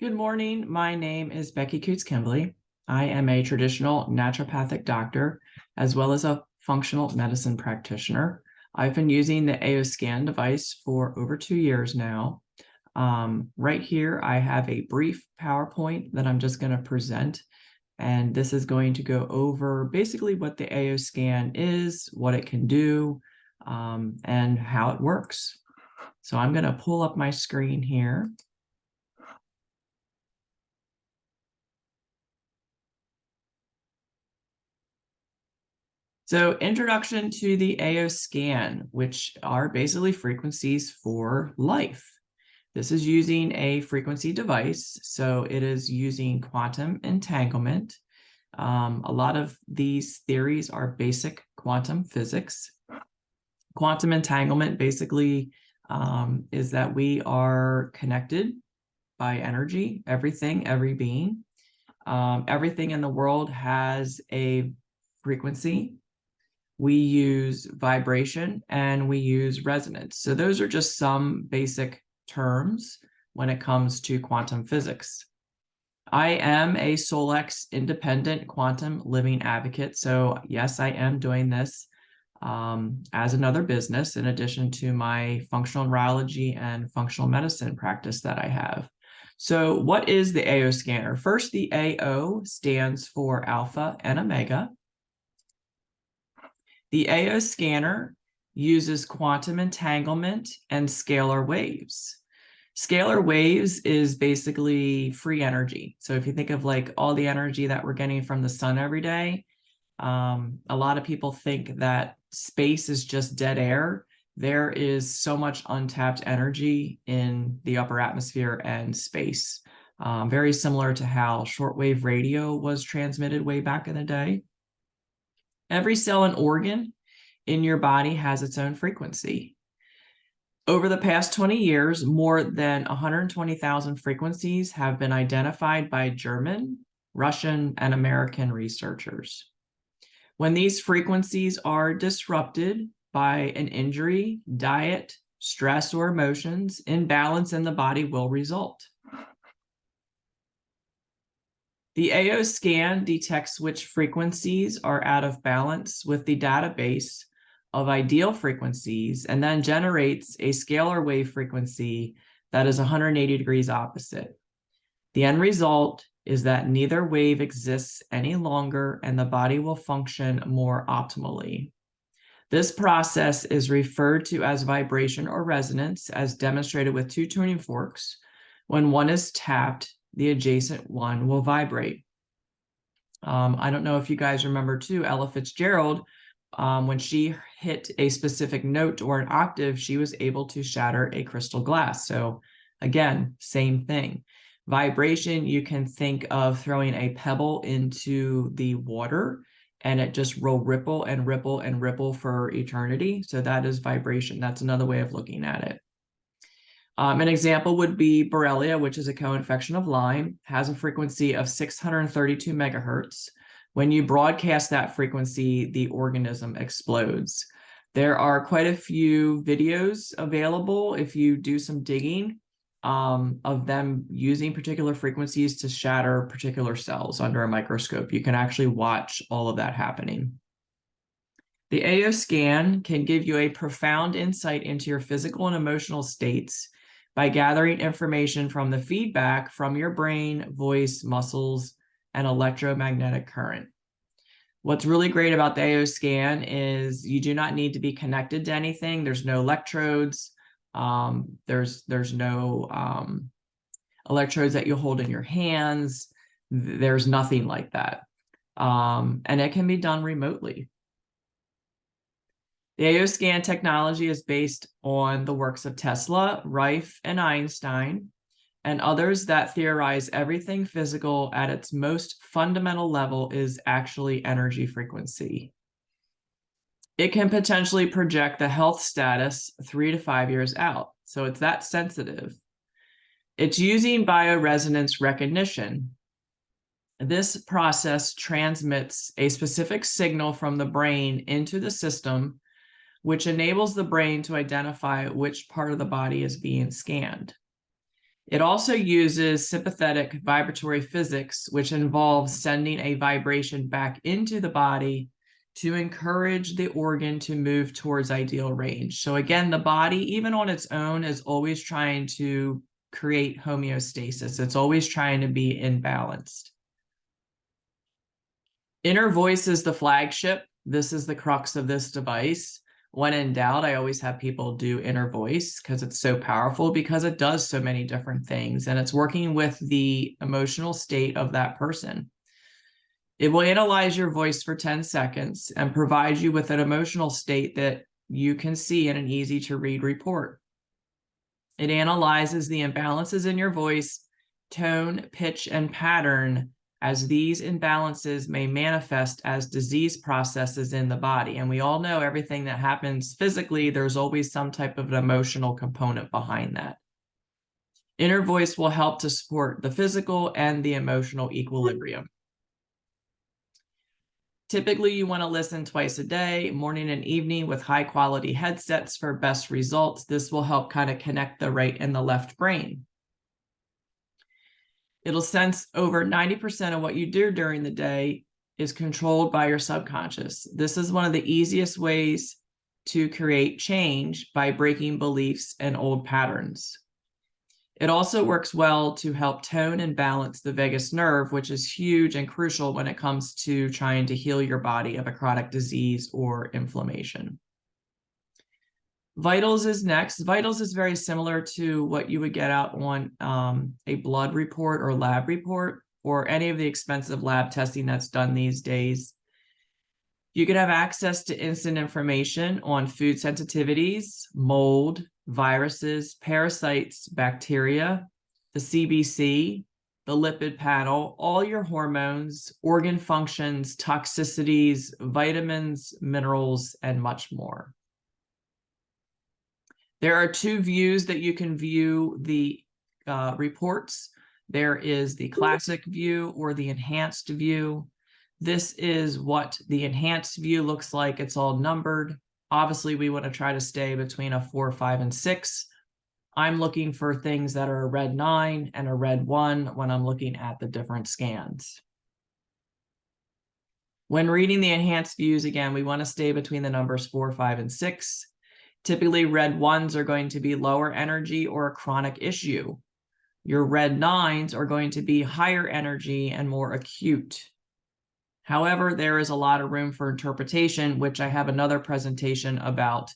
Good morning. My name is Becky Coots-Kimbley. I am a traditional naturopathic doctor, as well as a functional medicine practitioner. I've been using the AOScan device for over 2 years now. Right here, I have a brief PowerPoint that I'm just going to present. And this is going to go over basically what the AOScan is, what it can do, and how it works. So I'm going to pull up my screen here. So introduction to the AOScan, which are basically frequencies for life. This is using a frequency device, so it is using quantum entanglement. A lot of these theories are basic quantum physics. Quantum entanglement basically is that we are connected by energy, everything, every being. Everything in the world has a frequency. We use vibration and we use resonance. So those are just some basic terms when it comes to quantum physics. I am a Solex independent quantum living advocate. So yes, I am doing this as another business in addition to my functional neurology and functional medicine practice that I have. So what is the AO scanner? First, the AO stands for alpha and omega. The AO scanner uses quantum entanglement and scalar waves. Scalar waves is basically free energy. So if you think of like all the energy that we're getting from the sun every day, a lot of people think that space is just dead air. There is so much untapped energy in the upper atmosphere and space, very similar to how shortwave radio was transmitted way back in the day. Every cell and organ in your body has its own frequency. Over the past 20 years, more than 120,000 frequencies have been identified by German, Russian, and American researchers. When these frequencies are disrupted by an injury, diet, stress, or emotions, imbalance in the body will result. The AO scan detects which frequencies are out of balance with the database of ideal frequencies and then generates a scalar wave frequency that is 180 degrees opposite. The end result is that neither wave exists any longer and the body will function more optimally. This process is referred to as vibration or resonance, as demonstrated with two tuning forks. When one is tapped, the adjacent one will vibrate. I don't know if you guys remember too, Ella Fitzgerald, when she hit a specific note or an octave, she was able to shatter a crystal glass. So again, same thing. Vibration, you can think of throwing a pebble into the water and it just will ripple and ripple and ripple for eternity. So that is vibration. That's another way of looking at it. An example would be Borrelia, which is a co-infection of Lyme, has a frequency of 632 megahertz. When you broadcast that frequency, the organism explodes. There are quite a few videos available if you do some digging of them using particular frequencies to shatter particular cells under a microscope. You can actually watch all of that happening. The AO scan can give you a profound insight into your physical and emotional states by gathering information from the feedback from your brain, voice, muscles, and electromagnetic current. What's really great about the AO scan is you do not need to be connected to anything. There's no electrodes. There's no electrodes that you hold in your hands. There's nothing like that. And it can be done remotely. The AO scan technology is based on the works of Tesla, Rife, and Einstein, and others that theorize everything physical at its most fundamental level is actually energy frequency. It can potentially project the health status 3 to 5 years out, so it's that sensitive. It's using bioresonance recognition. This process transmits a specific signal from the brain into the system, which enables the brain to identify which part of the body is being scanned. It also uses sympathetic vibratory physics, which involves sending a vibration back into the body to encourage the organ to move towards ideal range. So again, the body, even on its own, is always trying to create homeostasis. It's always trying to be imbalanced. Inner voice is the flagship. This is the crux of this device. When in doubt, I always have people do inner voice because it's so powerful, because it does so many different things, and it's working with the emotional state of that person. It will analyze your voice for 10 seconds and provide you with an emotional state that you can see in an easy to read report. It analyzes the imbalances in your voice, tone, pitch, and pattern, as these imbalances may manifest as disease processes in the body. And we all know everything that happens physically, there's always some type of an emotional component behind that. Inner voice will help to support the physical and the emotional equilibrium. Typically, you want to listen twice a day, morning and evening, with high quality headsets for best results. This will help kind of connect the right and the left brain. It'll sense over 90% of what you do during the day is controlled by your subconscious. This is one of the easiest ways to create change, by breaking beliefs and old patterns. It also works well to help tone and balance the vagus nerve, which is huge and crucial when it comes to trying to heal your body of a chronic disease or inflammation. Vitals is next. Vitals is very similar to what you would get out on a blood report or lab report, or any of the expensive lab testing that's done these days. You could have access to instant information on food sensitivities, mold, viruses, parasites, bacteria, the CBC, the lipid panel, all your hormones, organ functions, toxicities, vitamins, minerals, and much more. There are two views that you can view the reports. There is the classic view or the enhanced view. This is what the enhanced view looks like. It's all numbered. Obviously, we want to try to stay between a 4, 5, and 6. I'm looking for things that are a red 9 and a red 1 when I'm looking at the different scans. When reading the enhanced views, again, we want to stay between the numbers 4, 5, and 6. Typically, red 1s are going to be lower energy or a chronic issue. Your red 9s are going to be higher energy and more acute. However, there is a lot of room for interpretation, which I have another presentation about,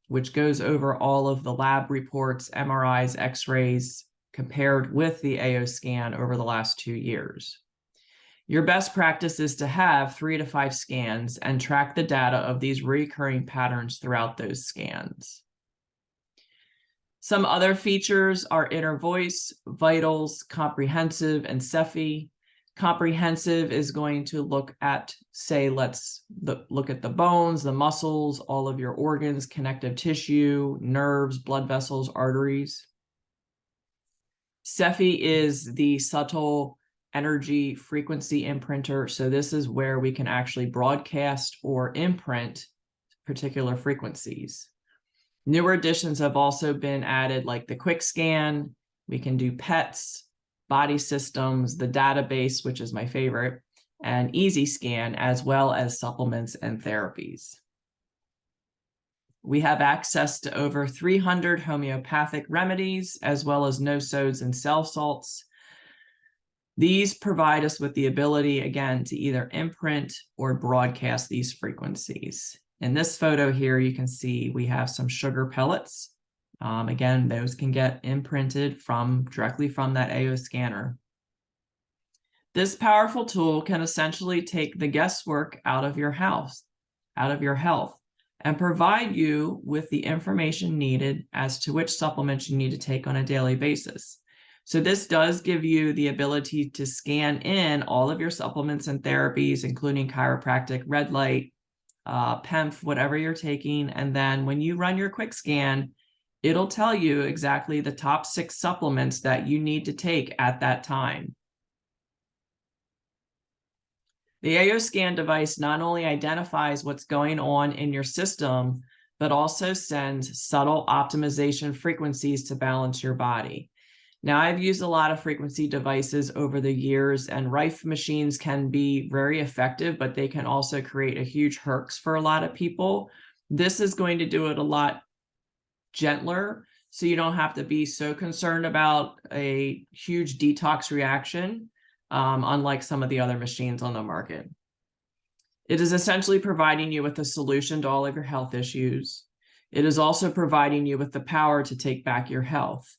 which goes over all of the lab reports, MRIs, X-rays, compared with the AO scan over the last 2 years. Your best practice is to have 3 to 5 scans and track the data of these recurring patterns throughout those scans. Some other features are inner voice, vitals, comprehensive, and Cepheid. Comprehensive is going to look at, say, let's look at the bones, the muscles, all of your organs, connective tissue, nerves, blood vessels, arteries. Cepheid is the subtle energy frequency imprinter. So this is where we can actually broadcast or imprint particular frequencies. Newer additions have also been added, like the quick scan. We can do PETs, body systems, the database, which is my favorite, and easy scan, as well as supplements and therapies. We have access to over 300 homeopathic remedies, as well as no-sodes and cell salts. These provide us with the ability, again, to either imprint or broadcast these frequencies. In this photo here, you can see we have some sugar pellets. Again, those can get imprinted directly from that AO scanner. This powerful tool can essentially take the guesswork out of your house, out of your health, and provide you with the information needed as to which supplements you need to take on a daily basis. So this does give you the ability to scan in all of your supplements and therapies, including chiropractic, red light, PEMF, whatever you're taking. And then when you run your quick scan, it'll tell you exactly the top 6 supplements that you need to take at that time. The AO scan device not only identifies what's going on in your system, but also sends subtle optimization frequencies to balance your body. Now, I've used a lot of frequency devices over the years, and Rife machines can be very effective, but they can also create a huge herx for a lot of people. This is going to do it a lot gentler, so you don't have to be so concerned about a huge detox reaction, unlike some of the other machines on the market. It is essentially providing you with a solution to all of your health issues. It is also providing you with the power to take back your health.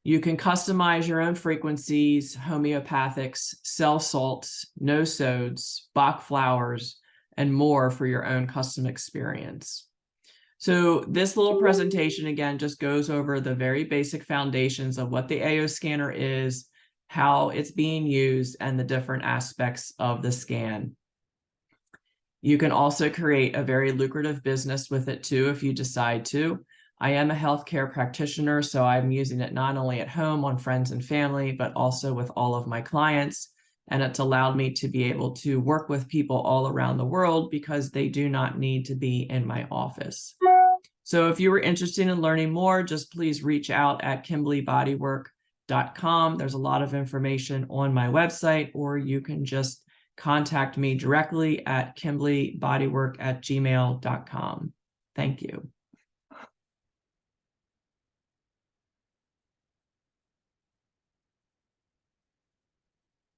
You can customize your own frequencies, homeopathics, cell salts, no-sods, Bach flowers, and more for your own custom experience. So this little presentation, again, just goes over the very basic foundations of what the AO scanner is, how it's being used, and the different aspects of the scan. You can also create a very lucrative business with it too, if you decide to. I am a healthcare practitioner, so I'm using it not only at home on friends and family, but also with all of my clients. And it's allowed me to be able to work with people all around the world because they do not need to be in my office. So if you were interested in learning more, just please reach out at KimberlyBodywork.com. There's a lot of information on my website, or you can just contact me directly at KimberlyBodywork@gmail.com. Thank you.